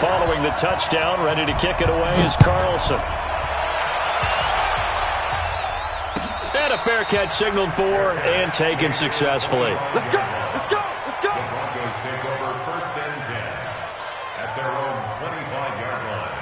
Following the touchdown, ready to kick it away is Carlson. And a fair catch signaled for and taken successfully. Let's go! Let's go! Let's go! The Broncos take over 1st and 10 at their own 25-yard line.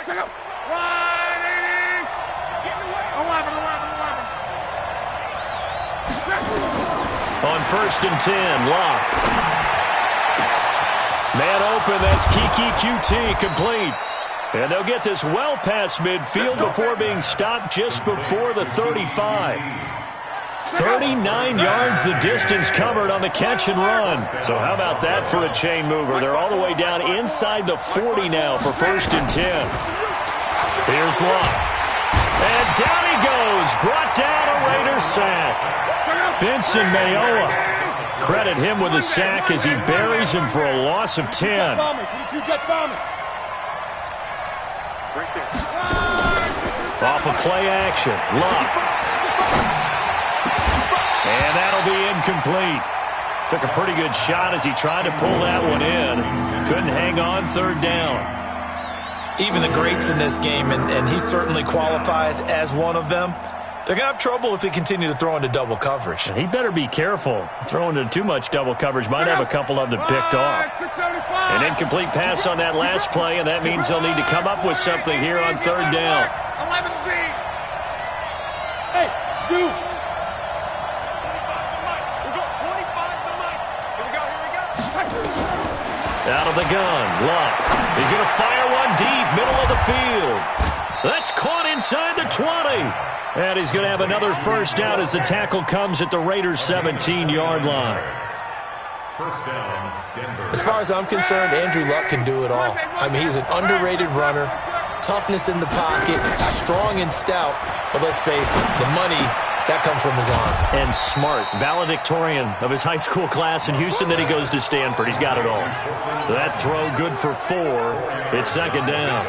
Check up. Riding. Get in the way. 11. On 1st and 10, Locke. Man open, that's Kiki QT, complete. And they'll get this well past midfield before being stopped just before the 35. 39 yards the distance covered on the catch and run. So how about that for a chain mover? They're all the way down inside the 40 now for 1st and 10. Here's Locke. And down he goes. Brought down a Raiders sack. Vincent Mayoa. Credit him with a sack as he buries him for a loss of 10. Off of play action. Locke. And that'll be incomplete. Took a pretty good shot as he tried to pull that one in. Couldn't hang on 3rd down. Even the greats in this game, and he certainly qualifies as one of them, they're going to have trouble if they continue to throw into double coverage. He better be careful. Throwing into too much double coverage might have a couple of them picked off. An incomplete pass on that last play, and that means they'll need to come up with something here on 3rd down. 11 feet. Hey, dude. Out of the gun, Locke. He's going to fire one deep, middle of the field. That's caught inside the 20. And he's going to have another 1st down as the tackle comes at the Raiders' 17-yard line. 1st down, Denver. As far as I'm concerned, Andrew Luck can do it all. I mean, he's an underrated runner, toughness in the pocket, strong and stout. But let's face it, the money, that comes from his arm. And smart, valedictorian of his high school class in Houston. Then he goes to Stanford. He's got it all. That throw good for 4. It's 2nd down.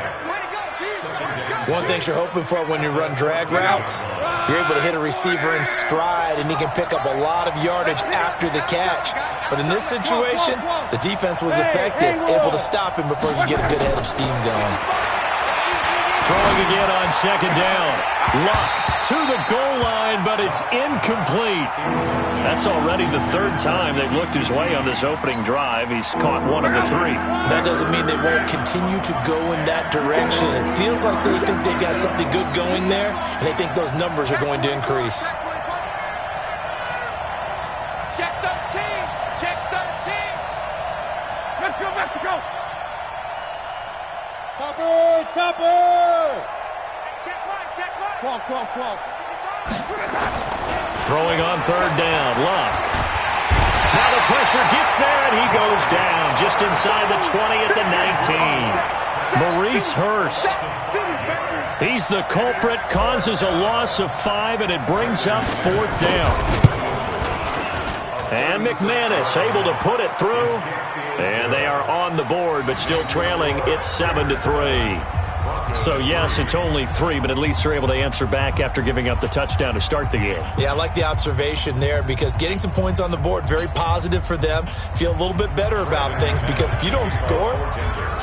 One thing you're hoping for when you run drag routes, you're able to hit a receiver in stride, and he can pick up a lot of yardage after the catch. But in this situation, the defense was effective, able to stop him before you get a good head of steam going. Throwing again on 2nd down. Luck to the goal line, but it's incomplete. That's already the 3rd time they've looked his way on this opening drive. He's caught one of the 3. That doesn't mean they won't continue to go in that direction. It feels like they think they got something good going there, and they think those numbers are going to increase. Check 13. Check 13. Let's go, Mexico. Topper. Check one. Qual. Throwing on 3rd down, Luck. Now the pressure gets there, and he goes down just inside the 20 at the 19. Maurice Hurst. He's the culprit, causes a loss of 5, and it brings up 4th down. And McManus able to put it through. And they are on the board, but still trailing. It's 7-3. So, yes, it's only 3, but at least they're able to answer back after giving up the touchdown to start the game. Yeah, I like the observation there because getting some points on the board, very positive for them. Feel a little bit better about things because if you don't score,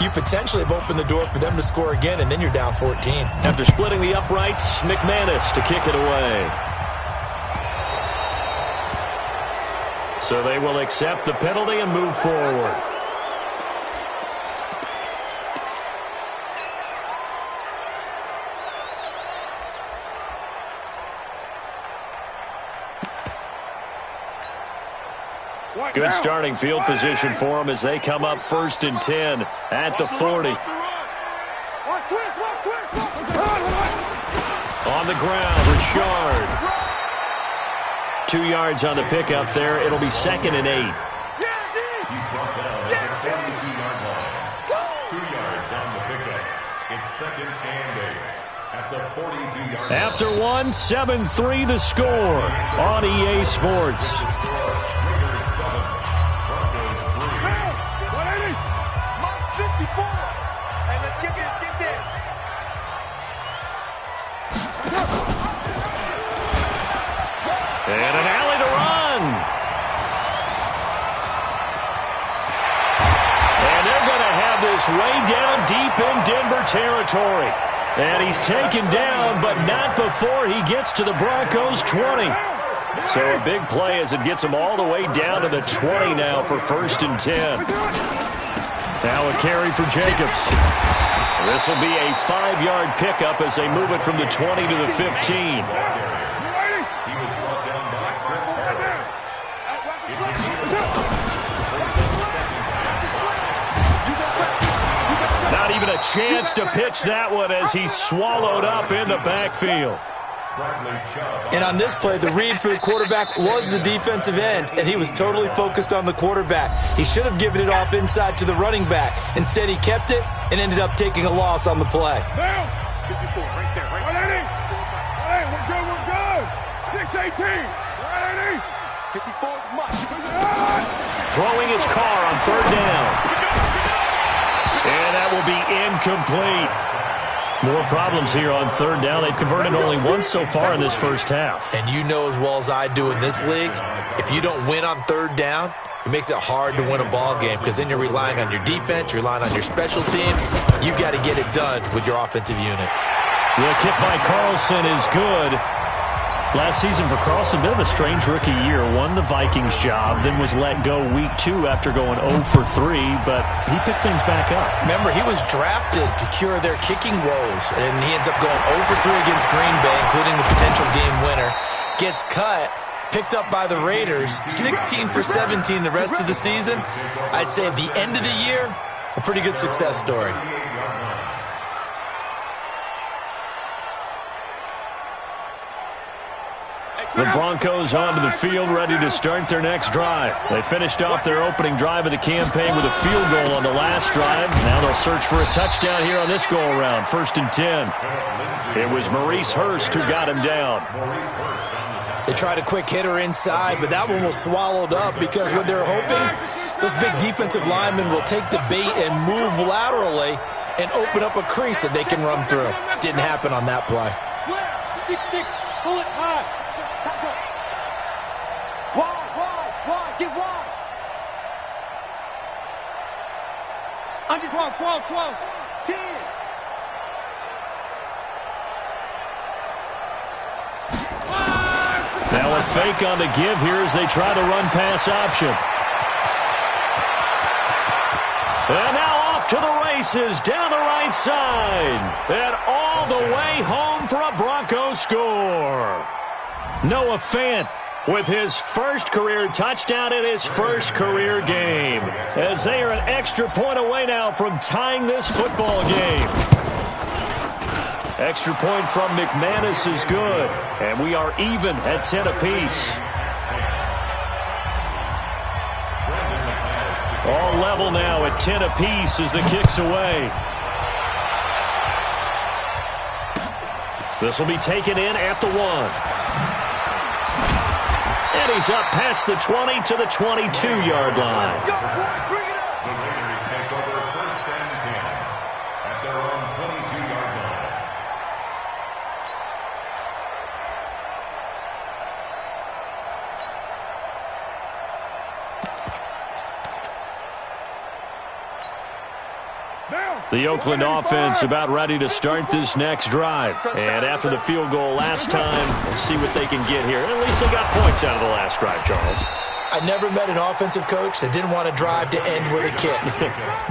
you potentially have opened the door for them to score again, and then you're down 14. After splitting the uprights, McManus to kick it away. So they will accept the penalty and move forward. Good starting field position for them as they come up 1st and 10 at the 40. On the ground, Richard. 2 yards on the pickup there. It'll be 2nd and 8. He's brought down at the 42-yard line. 2 yards on the pickup. It's 2nd and 8 at the After one, 7-3 the score on EA Sports. And an alley to run. And they're going to have this way down deep in Denver territory. And he's taken down, but not before he gets to the Broncos' 20. So a big play as it gets him all the way down to the 20 now for 1st and 10. Now a carry for Jacobs. This will be a 5-yard pickup as they move it from the 20 to the 15. Not even a chance to pitch that one as he's swallowed up in the backfield. And on this play, the read for the quarterback was the defensive end, and he was totally focused on the quarterback. He should have given it off inside to the running back. Instead, he kept it and ended up taking a loss on the play. Right there. Hey, we're good. 6-18. Right, 54 much. Throwing his car on 3rd down. And that will be incomplete. More problems here on 3rd down. They've converted only once so far in this first half. And you know as well as I do in this league, if you don't win on 3rd down, it makes it hard to win a ball game because then you're relying on your defense, you're relying on your special teams. You've got to get it done with your offensive unit. The kick by Carlson is good. Last season for Carlson, bit of a strange rookie year. Won the Vikings job, then was let go week 2 after going 0 for 3, but he picked things back up. Remember, he was drafted to cure their kicking woes, and he ends up going 0 for 3 against Green Bay, including the potential game winner. Gets cut, picked up by the Raiders, 16 for 17 the rest of the season. I'd say at the end of the year, a pretty good success story. The Broncos onto the field, ready to start their next drive. They finished off their opening drive of the campaign with a field goal on the last drive. Now they'll search for a touchdown here on this go-around, 1st and 10. It was Maurice Hurst who got him down. They tried a quick hitter inside, but that one was swallowed up because what they're hoping, those big defensive linemen will take the bait and move laterally and open up a crease that they can run through. Didn't happen on that play. Slip, 6-6, pull it high. Wide, get wide. Under 12, 10. Now a fake on the give here as they try the run-pass option. And now off to the races down the right side. And all the way home for a Broncos score. Noah Fant with his first career touchdown in his first career game, as they are an extra point away now from tying this football game. Extra point from McManus is good, and we are even at 10 apiece. All level now at 10 apiece as the kick's away. This will be taken in at the 1. And he's up past the 20 to the 22-yard line. The Raiders take over 1st and 10 at their own 22-yard line. The Oakland offense about ready to start this next drive. And after the field goal last time, we'll see what they can get here. At least they got points out of the last drive, Charles. I never met an offensive coach that didn't want to drive to end with a kick.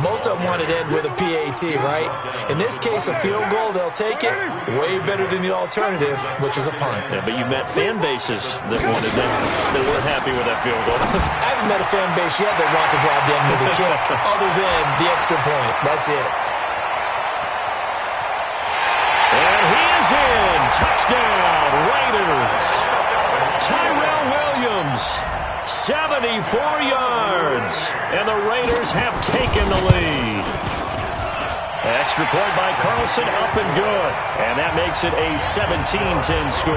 Most of them wanted to end with a PAT, right? In this case, a field goal, they'll take it. Way better than the alternative, which is a punt. Yeah, but you met fan bases that wanted that, that weren't happy with that field goal. I haven't met a fan base yet that wants to drive to end with a kick, other than the extra point. That's it. And he is in. Touchdown, Raiders. Tyrell Williams, 74 yards. And the Raiders have taken the lead. Extra point by Carlson, up and good. And that makes makes it a 17-10 score.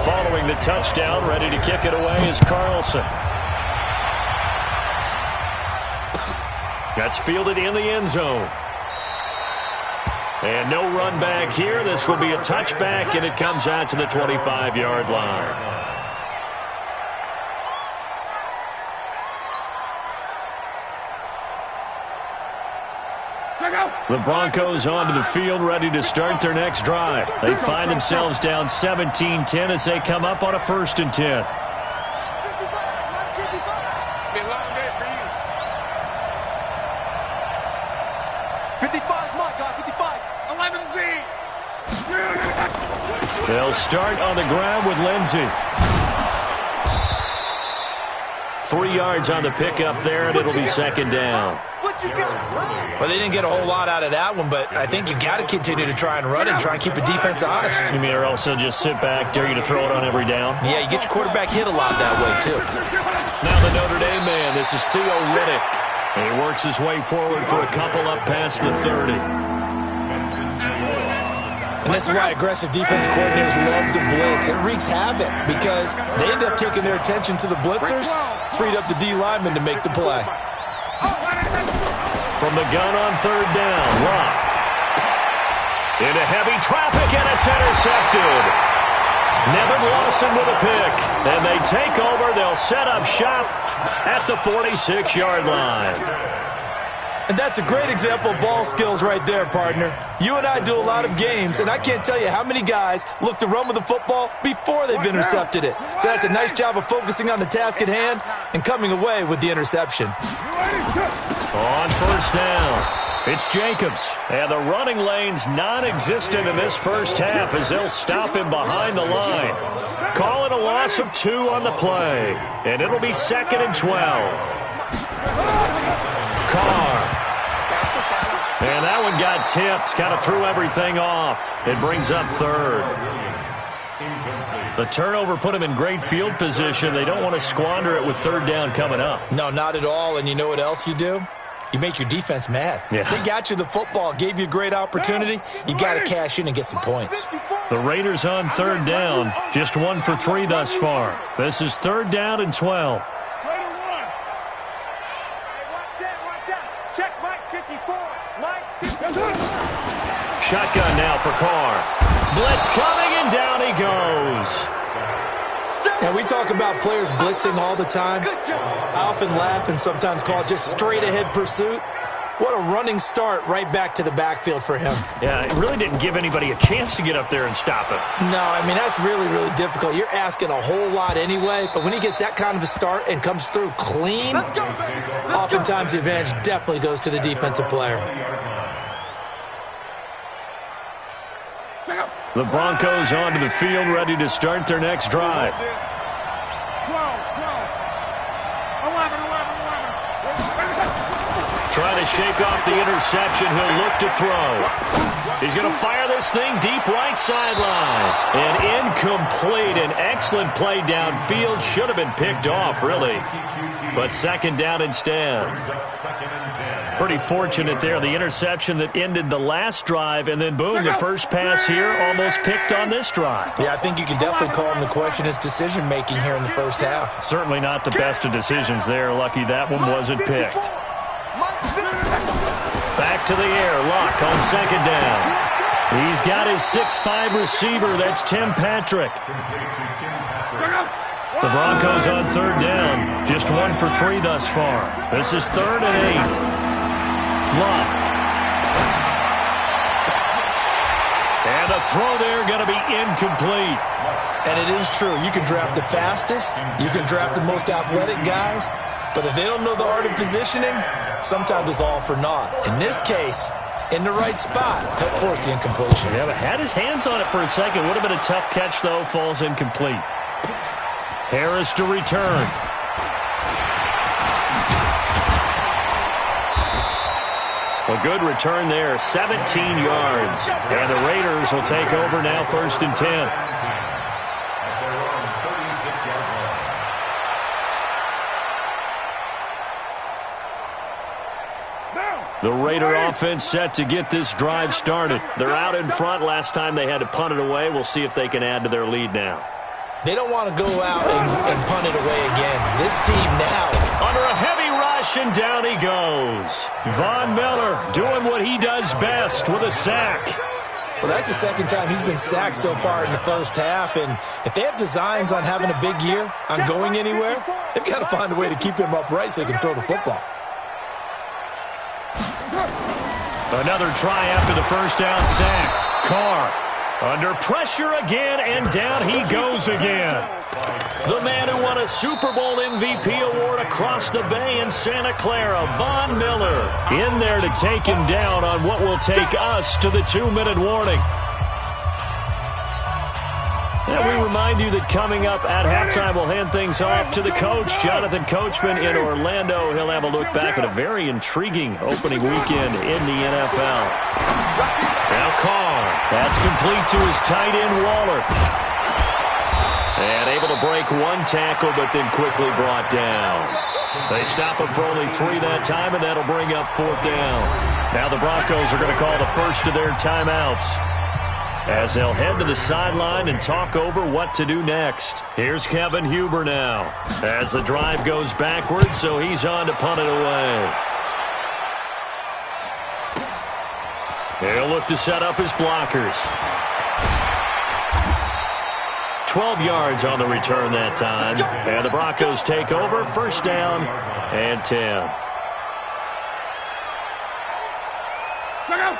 Following the touchdown, ready to kick it away is Carlson. That's fielded in the end zone. And no run back here. This will be a touchback, and it comes out to the 25-yard line. The Broncos onto the field, ready to start their next drive. They find themselves down 17-10 as they come up on a 1st and 10. They'll start on the ground with Lindsey. 3 yards on the pickup there, and it'll be 2nd down. Well, they didn't get a whole lot out of that one, but I think you got to continue to try and run and try and keep the defense honest. You mean, or else they'll just sit back, dare you to throw it on every down? Yeah, you get your quarterback hit a lot that way, too. Now the Notre Dame man, this is Theo Riddick. And he works his way forward for a couple up past the 30. And this is why aggressive defense coordinators love to blitz. It wreaks havoc because they end up taking their attention to the blitzers, freed up the D lineman to make the play. From the gun on 3rd down, Locke. Into heavy traffic, and it's intercepted. Nevin Lawson with a pick. And they take over. They'll set up shop at the 46-yard line. And that's a great example of ball skills right there, partner. You and I do a lot of games, and I can't tell you how many guys look to run with the football before they've intercepted it. So that's a nice job of focusing on the task at hand and coming away with the interception. On 1st down, it's Jacobs. And the running lane's non-existent in this first half as they'll stop him behind the line. Call it a loss of 2 on the play. And it'll be 2nd and 12. Carr. And that one got tipped, kind of threw everything off. It brings up 3rd. The turnover put him in great field position. They don't want to squander it with 3rd down coming up. No, not at all. And you know what else you do? You make your defense mad. Yeah. They got you the football, gave you a great opportunity. You got to cash in and get some points. The Raiders on 3rd down, just 1 for 3 thus far. This is 3rd down and 12. Shotgun now for Carr. Blitz coming, and down he goes. Now, we talk about players blitzing all the time. I often laugh and sometimes call it just straight-ahead pursuit. What a running start right back to the backfield for him. Yeah, it really didn't give anybody a chance to get up there and stop him. No, I mean, that's really, really difficult. You're asking a whole lot anyway, but when he gets that kind of a start and comes through clean, oftentimes the advantage definitely goes to the defensive player. The Broncos onto the field, ready to start their next drive. 12, 11, 11. Trying to shake off the interception. He'll look to throw. He's going to fire this thing deep right sideline. And incomplete. An excellent play downfield. Should have been picked off, really. But 2nd down instead. Pretty fortunate there. The interception that ended the last drive, and then boom, the first pass here almost picked on this drive. Yeah, I think you can definitely call him to question his decision-making here in the first half. Certainly not the best of decisions there. Lucky that one wasn't picked. Back to the air. Locke on 2nd down. He's got his 6'5 receiver. That's Tim Patrick. The Broncos on 3rd down. Just 1 for 3 thus far. This is 3rd and 8. Locke. And a throw there going to be incomplete. And it is true. You can draft the fastest. You can draft the most athletic guys. But if they don't know the art of positioning, sometimes it's all for naught. In this case, in the right spot, help force the incompletion. Yeah, but had his hands on it for a second. Would have been a tough catch, though. Falls incomplete. Harris to return. A good return there, 17 yards. And the Raiders will take over now 1st and 10. The Raider offense set to get this drive started. They're out in front. Last time they had to punt it away. We'll see if they can add to their lead now. They don't want to go out and punt it away again. This team now. Under a heavy rush, and down he goes. Von Miller doing what he does best with a sack. Well, that's the second time he's been sacked so far in the first half, and if they have designs on having a big year, on going anywhere, they've got to find a way to keep him upright so he can throw the football. Another try after the first down sack. Carr under pressure again, and down he goes again. The man who won a Super Bowl MVP award across the bay in Santa Clara, Von Miller, in there to take him down on what will take us to the 2-minute warning. And we remind you that coming up at halftime, we'll hand things off to the coach, Jonathan Coachman in Orlando. He'll have a look back at a very intriguing opening weekend in the NFL. Now Carr, that's complete to his tight end, Waller. And able to break one tackle, but then quickly brought down. They stop him for only 3 that time, and that'll bring up 4th down. Now the Broncos are going to call the first of their timeouts, as they'll head to the sideline and talk over what to do next. Here's Kevin Huber now, as the drive goes backwards, so he's on to punt it away. He'll look to set up his blockers. 12 yards on the return that time, and the Broncos take over, 1st down and 10.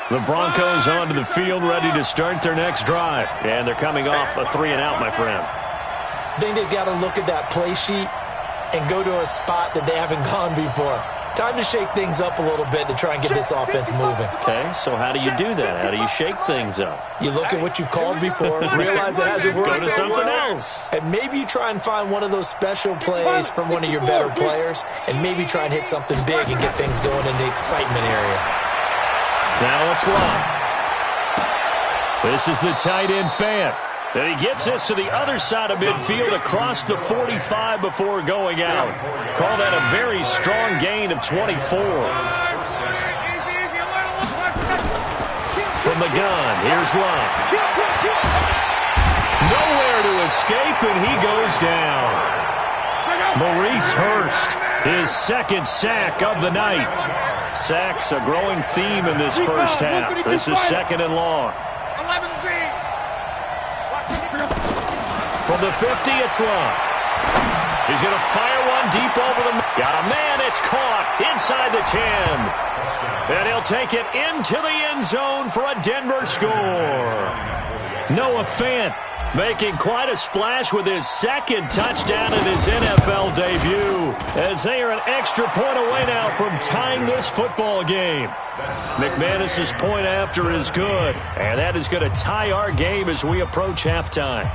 The Broncos onto the field, ready to start their next drive. And they're coming off a 3-and-out, my friend. I think they've got to look at that play sheet and go to a spot that they haven't gone before. Time to shake things up a little bit to try and get this offense moving. Okay, so how do you do that? How do you shake things up? You look at what you've called before, realize it hasn't worked Go to something else. And maybe you try and find one of those special plays from one of your better players, and maybe try and hit something big and get things going in the excitement area. Now it's Love. This is the tight end fan. And he gets this to the other side of midfield across the 45 before going out. Call that a very strong gain of 24. From the gun, here's Love. Nowhere to escape, and he goes down. Maurice Hurst, his 2nd sack of the night. Sacks a growing theme in this first half. This is 2nd and long. From the 50, it's Love. He's going to fire one deep over the... Got a man, it's caught inside the 10. And he'll take it into the end zone for a Denver score. Noah Fant making quite a splash with his 2nd touchdown in his NFL debut, as they are an extra point away now from tying this football game. McManus's point after is good, and that is going to tie our game as we approach halftime.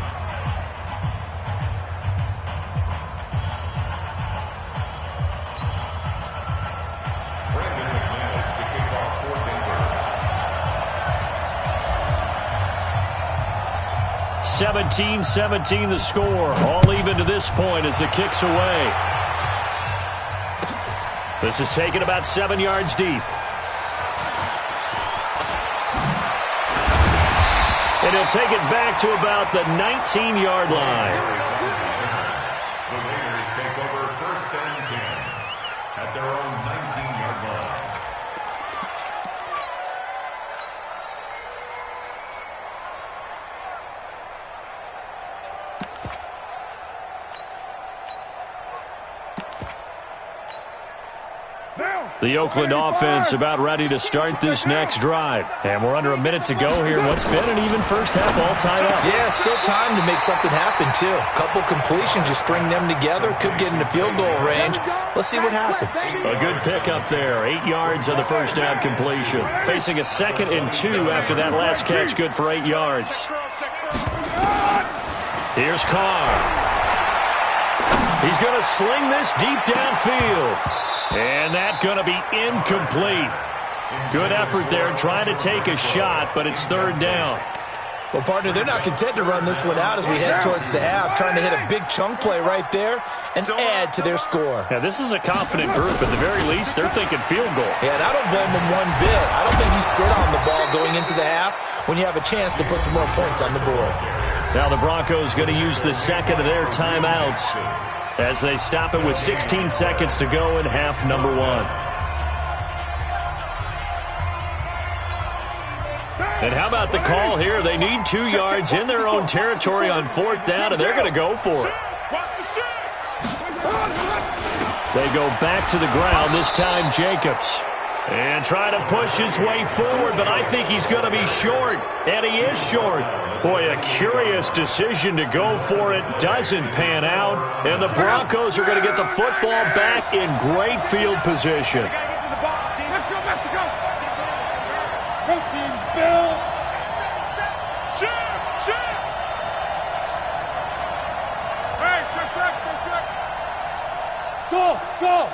Brandon 17-17 the score. All even to this point as it kicks away. This is taken about 7 yards deep. And he'll take it back to about the 19-yard line. The Raiders take over 1st and 10 at their own 19-yard line. The Oakland offense about ready to start this next drive. And we're under a minute to go here. What's been an even first half all tied up. Yeah, still time to make something happen, too. Couple completions, you string them together, could get into field goal range. Let's see what happens. A good pickup there. 8 yards on the first down completion. Facing a 2nd and 2 after that last catch, good for 8 yards. Here's Carr. He's going to sling this deep downfield. And that's going to be incomplete. Good effort there trying to take a shot, but it's 3rd down. Well, partner, they're not content to run this one out as we head towards the half, trying to hit a big chunk play right there and add to their score. Yeah, this is a confident group. At the very least, they're thinking field goal. Yeah, and I don't blame them one bit. I don't think you sit on the ball going into the half when you have a chance to put some more points on the board. Now the Broncos going to use the second of their timeouts as they stop it with 16 seconds to go in half number one. And how about the call here? They need 2 yards in their own territory on 4th down, and they're going to go for it. They go back to the ground, this time Jacobs. And try to push his way forward, but I think he's going to be short. And he is short. Boy, a curious decision to go for it. Doesn't pan out. And the Broncos are going to get the football back in great field position. Let's go, Mexico! Go team, Bill! Shoot! Hey, check. Go!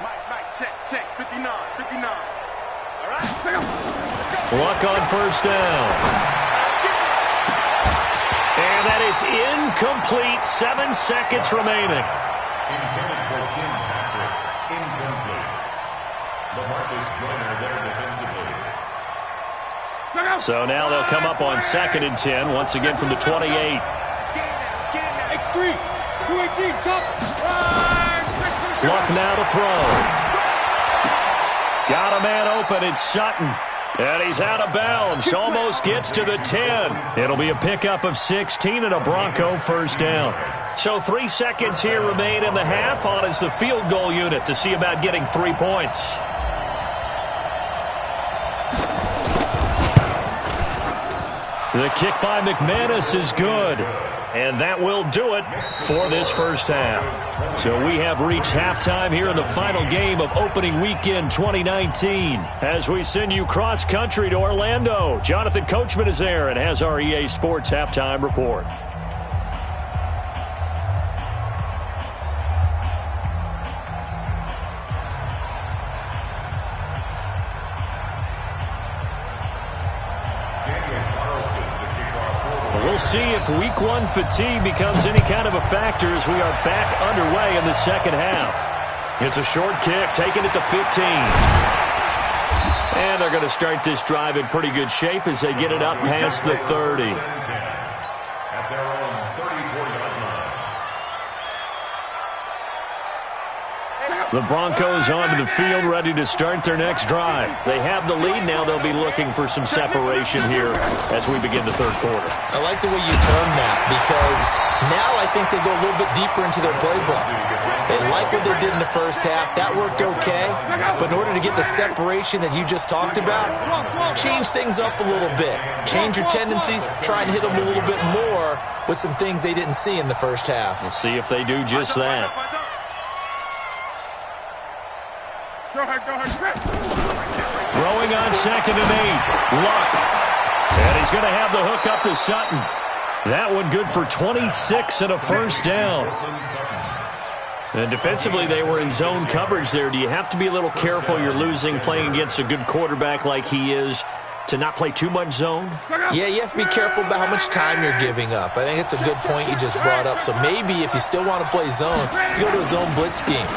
Mike, check. 59. All right, let's go. Luck on first down. And that is incomplete. 7 seconds remaining. Intended for Tim Patrick. Incomplete. LaMarcus Joyner there defensively. So now they'll come up on 2nd and 10, once again from the 28. X3, 218, jump. Luck now to throw. Got a man open, it's Sutton. And he's out of bounds, almost gets to the 10. It'll be a pickup of 16 and a Bronco first down. So 3 seconds here remain in the half. On is the field goal unit to see about getting 3 points. The kick by McManus is good. And that will do it for this first half. So we have reached halftime here in the final game of opening weekend 2019. As we send you cross-country to Orlando, Jonathan Coachman is there and has our EA Sports halftime report. We'll see if week 1 fatigue becomes any kind of a factor as we are back underway in the second half. It's a short kick, taking it to 15. And they're going to start this drive in pretty good shape as they get it up past the 30. At their own 34-yard line. The Broncos onto the field, ready to start their next drive. They have the lead now. They'll be looking for some separation here as we begin the third quarter. I like the way you term that because now I think they go a little bit deeper into their playbook. They like what they did in the first half. That worked okay. But in order to get the separation that you just talked about, change things up a little bit. Change your tendencies. Try and hit them a little bit more with some things they didn't see in the first half. We'll see if they do just that. Go ahead. Throwing on 2nd and 8. Luck. And he's going to have the hook up to Sutton. That one good for 26 and a first down. And defensively, they were in zone coverage there. Do you have to be a little careful? You're losing playing against a good quarterback like he is to not play too much zone? Yeah, you have to be careful about how much time you're giving up. I think it's a good point you just brought up. So maybe if you still want to play zone, you go to a zone blitz scheme.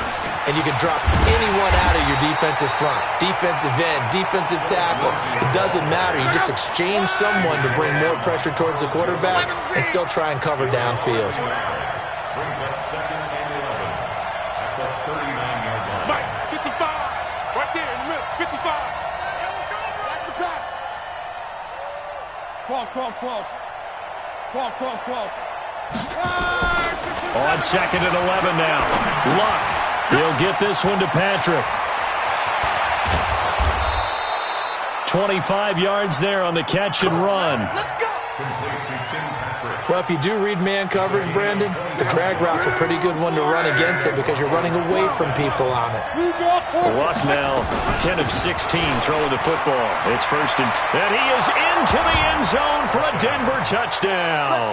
And you can drop anyone out of your defensive front, defensive end, defensive tackle. It doesn't matter. You just exchange someone to bring more pressure towards the quarterback and still try and cover downfield. Brings up 2nd and 11 at the 39-yard line. Mike, 55. Right there in the middle, 55. Watch the pass. 12. On 2nd and 11 now. Luck. He'll get this one to Patrick. 25 yards there on the catch and run. Complete to Tim Patrick. Well, if you do read man coverage, Brandon, the drag route's a pretty good one to run against it because you're running away from people on it. Luck now, 10 of 16 throwing the football. It's 1st and he is into the end zone for a Denver touchdown.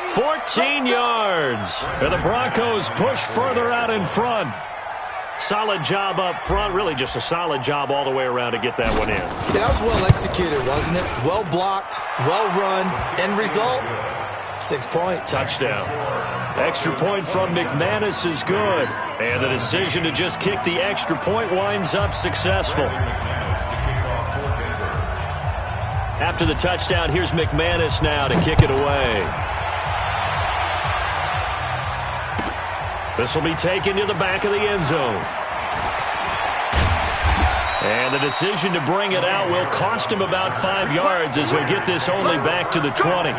14 yards. And the Broncos push further out in front. Solid job up front. Really just a solid job all the way around to get that one in. Yeah, that was well executed, wasn't it? Well blocked, well run. End result, 6 points. Touchdown. Extra point from McManus is good. And the decision to just kick the extra point winds up successful. After the touchdown, here's McManus now to kick it away. This will be taken to the back of the end zone. And the decision to bring it out will cost him about 5 yards as he'll get this only back to the 20.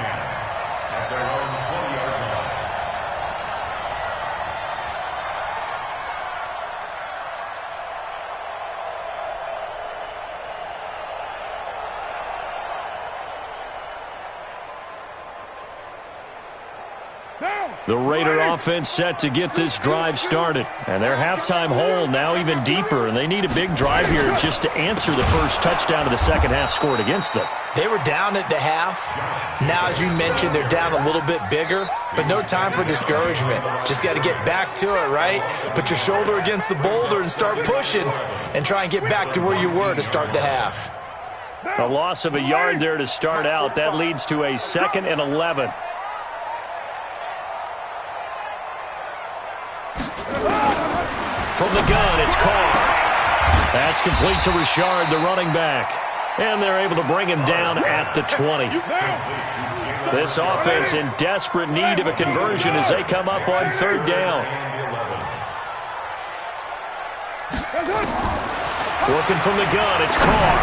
The Raider offense set to get this drive started. And their halftime hole now even deeper. And they need a big drive here just to answer the first touchdown of the second half scored against them. They were down at the half. Now, as you mentioned, they're down a little bit bigger. But no time for discouragement. Just got to get back to it, right? Put your shoulder against the boulder and start pushing. And try and get back to where you were to start the half. A loss of a yard there to start out. That leads to a 2nd and 11. From the gun, it's Carr. That's complete to Richard, the running back. And they're able to bring him down at the 20. This offense in desperate need of a conversion as they come up on 3rd down. Working from the gun, it's Carr.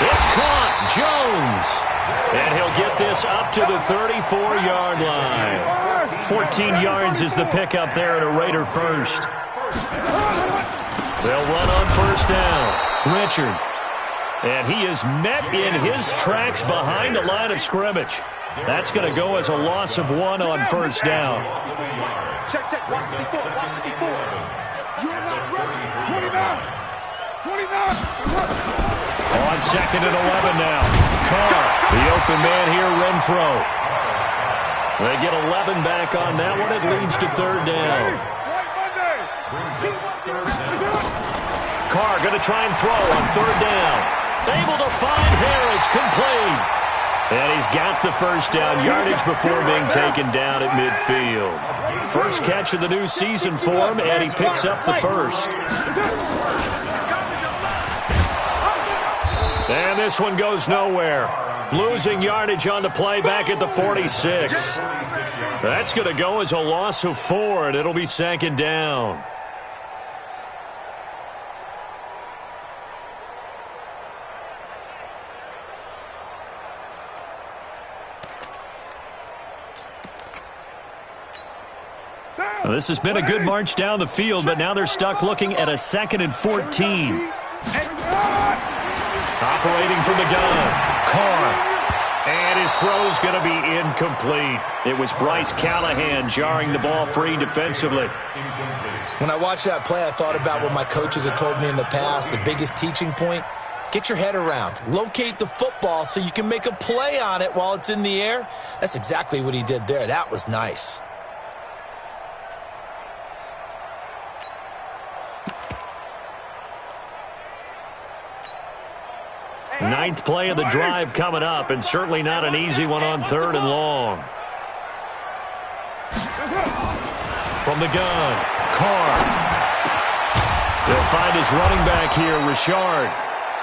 It's caught, Jones. And he'll get this up to the 34-yard line. 14 yards is the pickup there at a Raider first. They'll run on 1st down. Richard. And he is met in his tracks behind the line of scrimmage. That's going to go as a loss of 1 on 1st down. Check. Watch the before. You're not ready. 29. On 2nd and 11 now. Carr, the open man here, Renfro. They get 11 back on that one. It leads to 3rd down. Carr going to try and throw on 3rd down. Able to find Harris, complete. And he's got the 1st down yardage before being taken down at midfield. First catch of the new season for him, and he picks up the 1st. And this one goes nowhere. Losing yardage on the play back at the 46. That's going to go as a loss of 4, and it'll be 2nd down. Well, this has been a good march down the field, but now they're stuck looking at a 2nd and 14. Operating from the gun, Carr. And his throw's going to be incomplete. It was Bryce Callahan jarring the ball free defensively. When I watched that play, I thought about what my coaches had told me in the past. The biggest teaching point, get your head around. Locate the football so you can make a play on it while it's in the air. That's exactly what he did there. That was nice. Ninth play of the drive coming up, and certainly not an easy one on 3rd and long. From the gun, Carr. They'll find his running back here, Richard.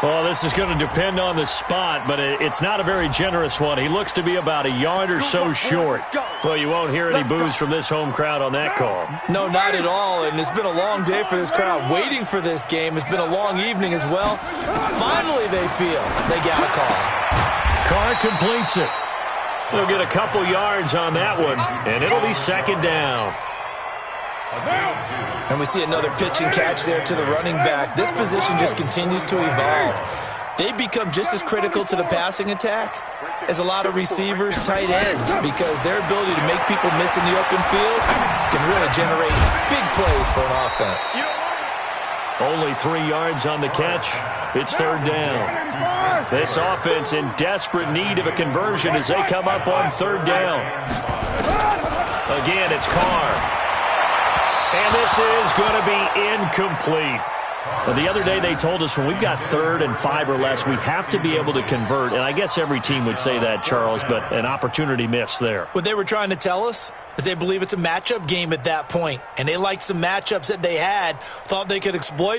Well, this is going to depend on the spot, but it's not a very generous one. He looks to be about a yard or so short. Well, you won't hear any boos from this home crowd on that call. No, not at all, and it's been a long day for this crowd waiting for this game. It's been a long evening as well. Finally, they feel they got a call. Carr completes it. They'll get a couple yards on that one, and it'll be 2nd down. And we see another pitch and catch there to the running back. This position just continues to evolve. They become just as critical to the passing attack as a lot of receivers, tight ends, because their ability to make people miss in the open field can really generate big plays for an offense. Only 3 yards on the catch. It's 3rd down. This offense in desperate need of a conversion as they come up on 3rd down. Again, it's Carr. And this is going to be incomplete. Well, the other day they told us when we've got 3rd and 5 or less, we have to be able to convert. And I guess every team would say that, Charles, but an opportunity missed there. What they were trying to tell us is they believe it's a matchup game at that point. And they liked some matchups that they had, thought they could exploit.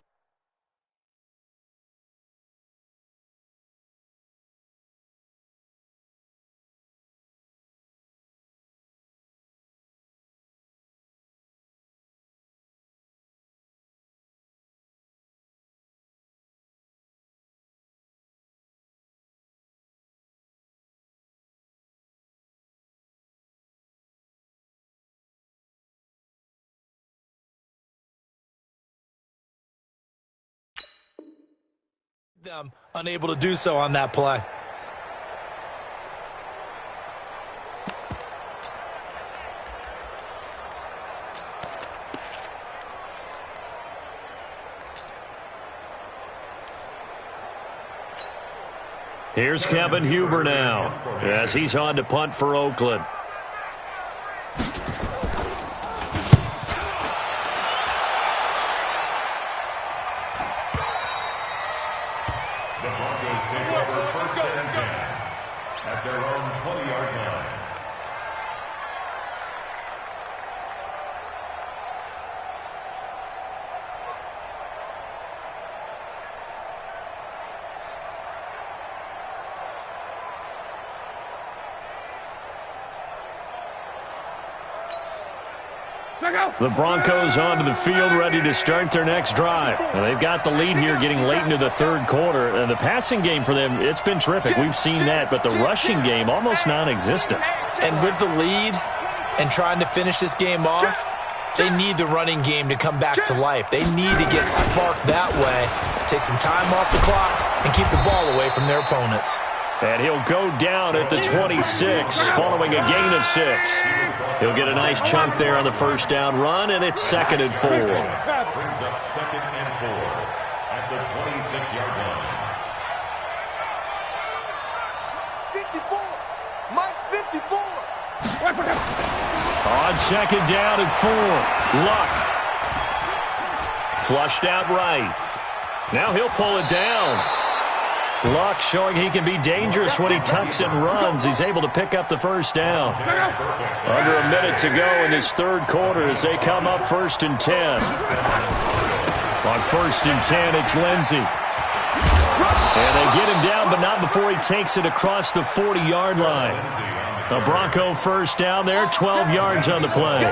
Them unable to do so on that play. Here's Kevin Huber now as he's on to punt for Oakland. At their own 20-yard line. The Broncos onto the field ready to start their next drive. And they've got the lead here getting late into the 3rd quarter. And the passing game for them, it's been terrific. We've seen that. But the rushing game, almost non-existent. And with the lead and trying to finish this game off, they need the running game to come back to life. They need to get sparked that way, take some time off the clock, and keep the ball away from their opponents. And he'll go down at the 26 following a gain of 6. He'll get a nice chunk there on the first down run, and it's 2nd and 4. Brings up 2nd and 4 at the 26-yard line. 54. Mike 54. On 2nd down and 4. Luck. Flushed out right. Now he'll pull it down. Luck showing he can be dangerous when he tucks and runs. He's able to pick up the first down. Under a minute to go in this 3rd quarter as they come up 1st and 10. On 1st and 10, it's Lindsey. And they get him down, but not before he takes it across the 40-yard line. The Bronco first down there, 12 yards on the play.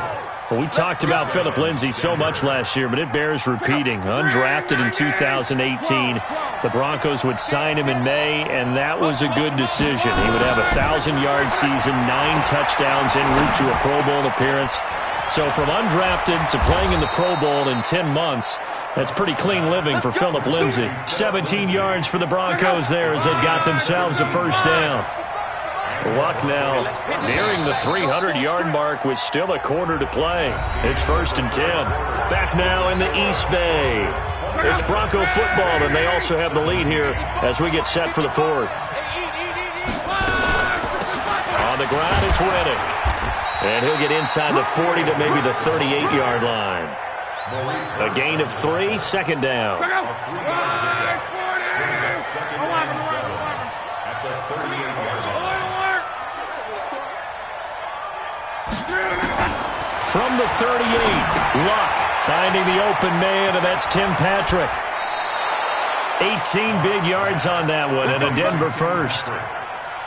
Well, we talked about Phillip Lindsay so much last year, but it bears repeating. Undrafted in 2018. The Broncos would sign him in May, and that was a good decision. He would have a 1,000-yard season, 9 touchdowns en route to a Pro Bowl appearance. So from undrafted to playing in the Pro Bowl in 10 months, that's pretty clean living for Phillip Lindsay. 17 yards for the Broncos there as they got themselves a first down. Luck now nearing the 300-yard mark with still a quarter to play. It's 1st and 10. Back now in the East Bay. It's Bronco football, and they also have the lead here as we get set for the 4th. On the ground, it's Reddick. And he'll get inside the 40 to maybe the 38-yard line. A gain of 3, 2nd down. From the 38, Luck finding the open man, and that's Tim Patrick. 18 big yards on that one, and a Denver first.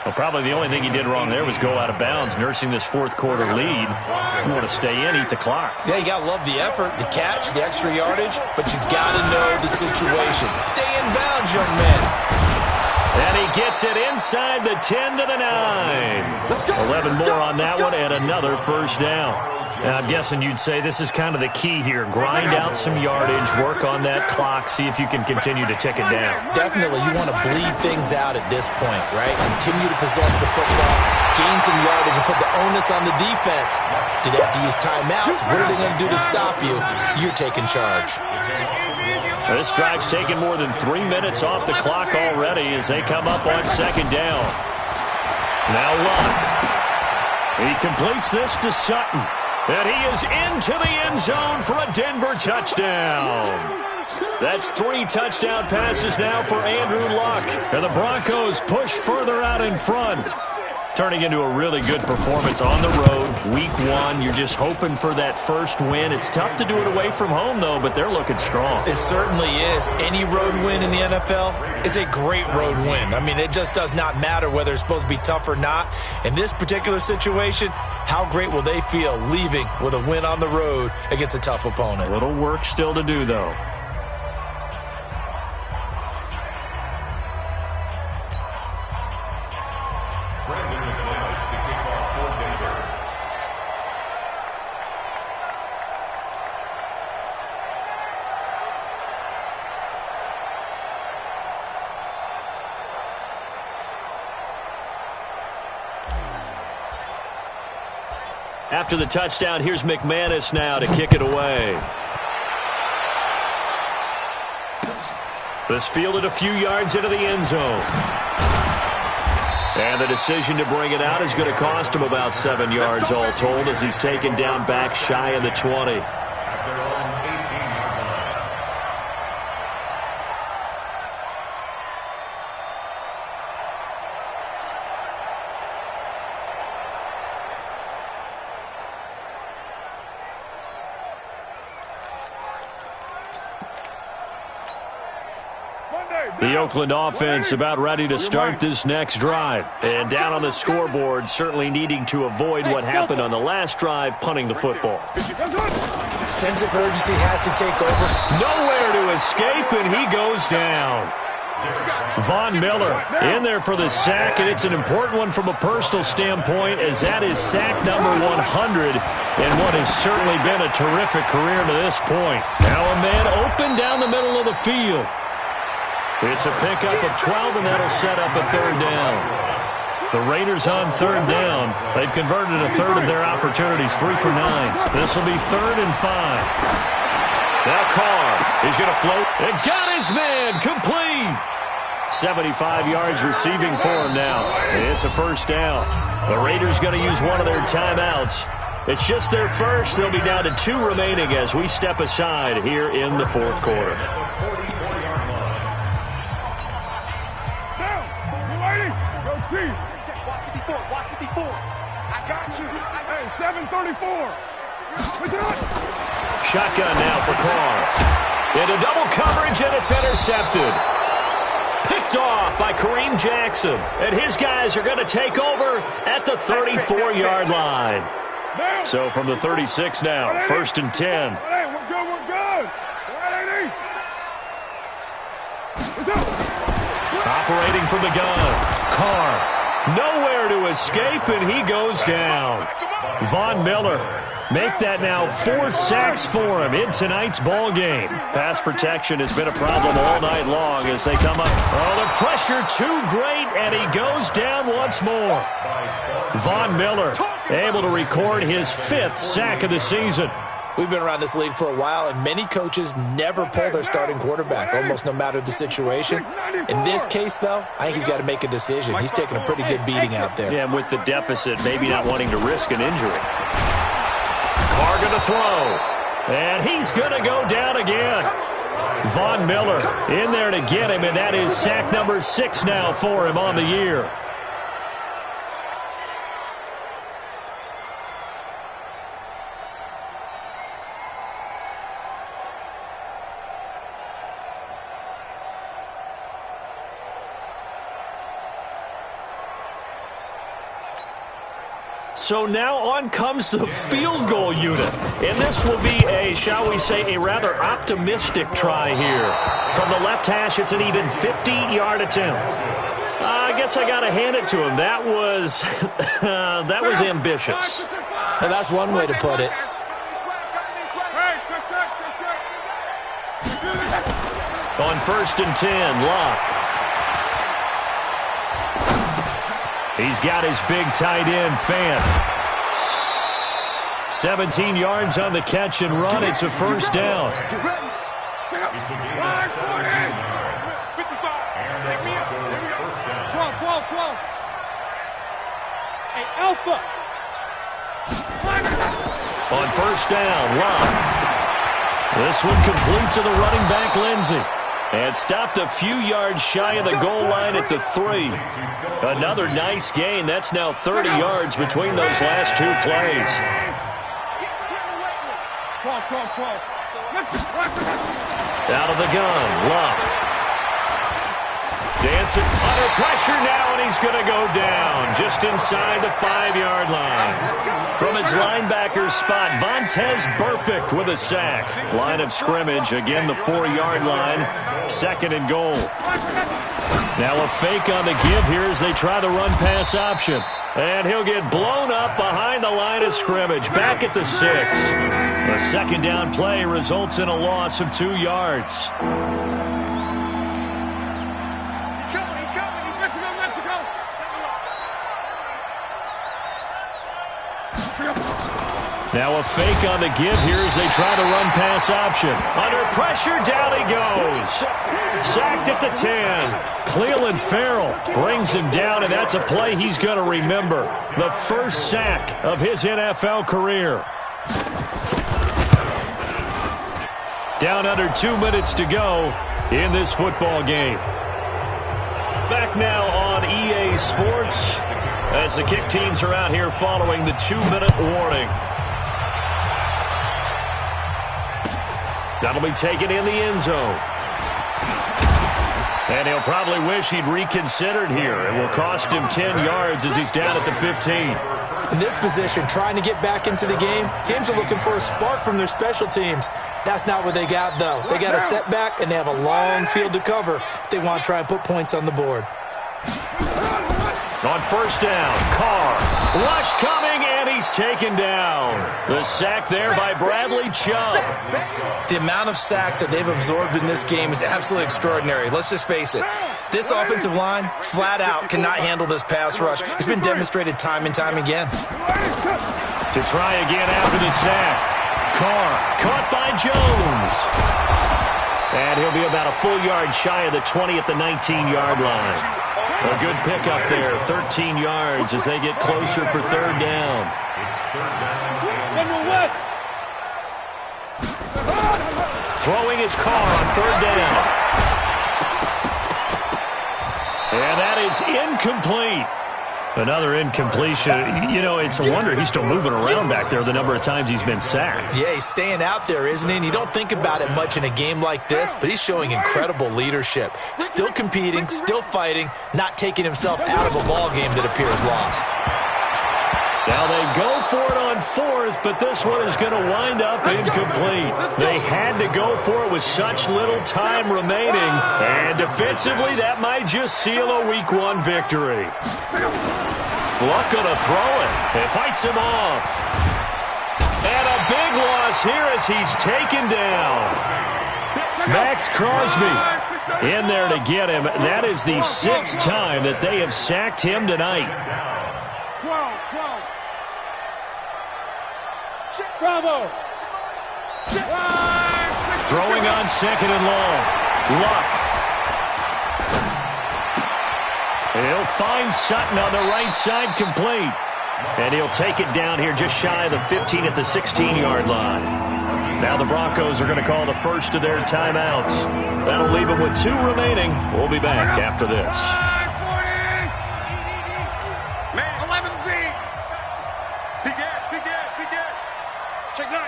Well, probably the only thing he did wrong there was go out of bounds, nursing this 4th quarter lead. You want to stay in, eat the clock. Yeah, you got to love the effort, the catch, the extra yardage, but you got to know the situation. Stay in bounds, young man. And he gets it inside the 10 to the 9. 11 more on that one, and another first down. And I'm guessing you'd say this is kind of the key here. Grind out some yardage, work on that clock, see if you can continue to tick it down. Definitely, you want to bleed things out at this point, right? Continue to possess the football, gain some yardage, and put the onus on the defense. Do they have to use timeouts? What are they going to do to stop you? You're taking charge. This drive's taken more than 3 minutes off the clock already as they come up on 2nd down. Now Luck. He completes this to Sutton. And he is into the end zone for a Denver touchdown. That's 3 touchdown passes now for Andrew Luck. And the Broncos push further out in front. Turning into a really good performance on the road. Week 1, you're just hoping for that first win. It's tough to do it away from home, though, but they're looking strong. It certainly is. Any road win in the NFL is a great road win. I mean, it just does not matter whether it's supposed to be tough or not. In this particular situation, how great will they feel leaving with a win on the road against a tough opponent? A little work still to do, though. After the touchdown, here's McManus now to kick it away. This fielded a few yards into the end zone. And the decision to bring it out is going to cost him about 7 yards all told as he's taken down back shy of the 20. The Oakland offense about ready to start this next drive. And down on the scoreboard, certainly needing to avoid what happened on the last drive, punting the football. Sense of urgency has to take over. Nowhere to escape, and he goes down. Von Miller in there for the sack, and it's an important one from a personal standpoint as that is sack number 100 in what has certainly been a terrific career to this point. Now a man open down the middle of the field. It's a pickup of 12, and that'll set up a third down. The Raiders on third down. They've converted a third of their opportunities, 3 for 9. This will be 3rd and 5. Now Carr is going to float. And got his man complete. 75 yards receiving for him now. It's a first down. The Raiders going to use one of their timeouts. It's just their first. They'll be down to 2 remaining as we step aside here in the 4th quarter. Watch 54. I got you. Hey, 734. Shotgun now for Carr. Into double coverage, and it's intercepted. Picked off by Kareem Jackson. And his guys are going to take over at the 34-yard line. So from the 36 now, 1st and 10. We're good. Operating from the gun. Carr. Nowhere to escape, and he goes down. Von Miller, make that now 4 sacks for him in tonight's ball game. Pass protection has been a problem all night long as they come up. Oh, the pressure too great, and he goes down once more. Von Miller able to record his 5th sack of the season. We've been around this league for a while, and many coaches never pull their starting quarterback, almost no matter the situation. In this case, though, I think he's got to make a decision. He's taking a pretty good beating out there. Yeah, and with the deficit, maybe not wanting to risk an injury. Carr going to throw, and he's going to go down again. Von Miller in there to get him, and that is sack number 6 now for him on the year. So now on comes the field goal unit. And this will be a, shall we say, a rather optimistic try here. From the left hash, it's an even 50-yard attempt. I guess I got to hand it to him. That was that was ambitious. And that's one way to put it. On 1st and 10, Luck. He's got his big tight end, Fant. 17 yards on the catch and run. It's a first down. It's a gain of 17 yards. And the Broncos first down. 12. Hey, Alpha. On first down, Love. This one complete to the running back, Lindsey. And stopped a few yards shy of the goal line at the 3. Another nice gain. That's now 30 yards between those last two plays. Out of the gun, Love. Dancing under pressure now, and he's going to go down just inside the 5-yard line. From his linebacker spot, Vontaze Burfict with a sack. Line of scrimmage, again the 4-yard line, 2nd and goal. Now a fake on the give here as they try the run-pass option. And he'll get blown up behind the line of scrimmage, back at the 6. A 2nd down play results in a loss of 2 yards. Now a fake on the give here as they try the run-pass option. Under pressure, down he goes. Sacked at the 10. Cleveland Farrell brings him down, and that's a play he's going to remember. The first sack of his NFL career. Down under 2 minutes to go in this football game. Back now on EA Sports as the kick teams are out here following the 2-minute warning. That'll be taken in the end zone. And he'll probably wish he'd reconsidered here. It will cost him 10 yards as he's down at the 15. In this position, trying to get back into the game, teams are looking for a spark from their special teams. That's not what they got, though. They got a setback, and they have a long field to cover if they want to try and put points on the board. On first down, Carr. Rush coming, and he's taken down. The sack there by Bradley Chubb. The amount of sacks that they've absorbed in this game is absolutely extraordinary. Let's just face it. This offensive line, flat out, cannot handle this pass rush. It's been demonstrated time and time again. To try again after the sack. Carr caught by Jones. And he'll be about a full yard shy of the 20 at the 19-yard line. A good pickup there, 13 yards as they get closer for 3rd down. Throwing his Carr on 3rd down. And that is incomplete. Another incompletion. You know, it's a wonder he's still moving around back there the number of times he's been sacked. Yeah, he's staying out there, isn't he? And you don't think about it much in a game like this, but he's showing incredible leadership. Still competing, still fighting, not taking himself out of a ball game that appears lost. Now they go for it on 4th, but this one is going to wind up incomplete. They had to go for it with such little time remaining, and defensively that might just seal a Week 1 victory. Luck going to throw it. It fights him off. And a big loss here as he's taken down. Max Crosby in there to get him. That is the 6th time that they have sacked him tonight. Bravo! Throwing on 2nd and long. Luck. He'll find Sutton on the right side complete. And he'll take it down here just shy of the 15 at the 16-yard line. Now the Broncos are going to call the first of their timeouts. That'll leave them with 2 remaining. We'll be back after this.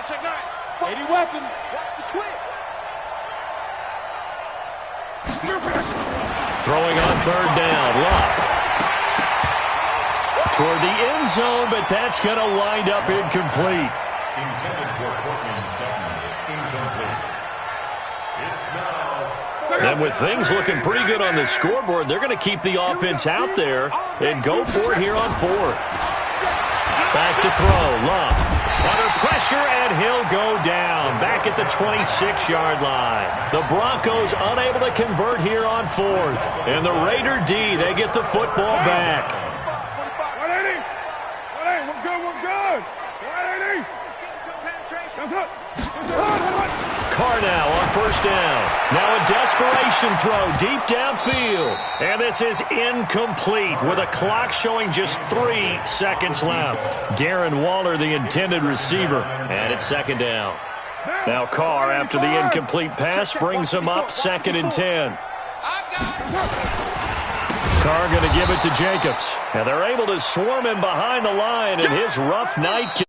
Check 9. 80 weapons. Watch the twitch. Throwing on 3rd down. Luck. Toward the end zone, but that's going to wind up incomplete. Intended for Portland, incomplete. It's now. And with things looking pretty good on the scoreboard, they're going to keep the offense out there and go for it here on 4th. Back to throw. Luck. Under pressure, and he'll go down. Back at the 26-yard line. The Broncos unable to convert here on 4th. And the Raider D, they get the football back. 180. 180. We're good. 180. Carr now on first down. Now a desperation throw deep downfield. And this is incomplete with a clock showing just 3 seconds left. Darren Waller, the intended receiver. And it's second down. Now Carr, after the incomplete pass, brings him up 2nd and 10. Carr going to give it to Jacobs. And they're able to swarm him behind the line, and his rough night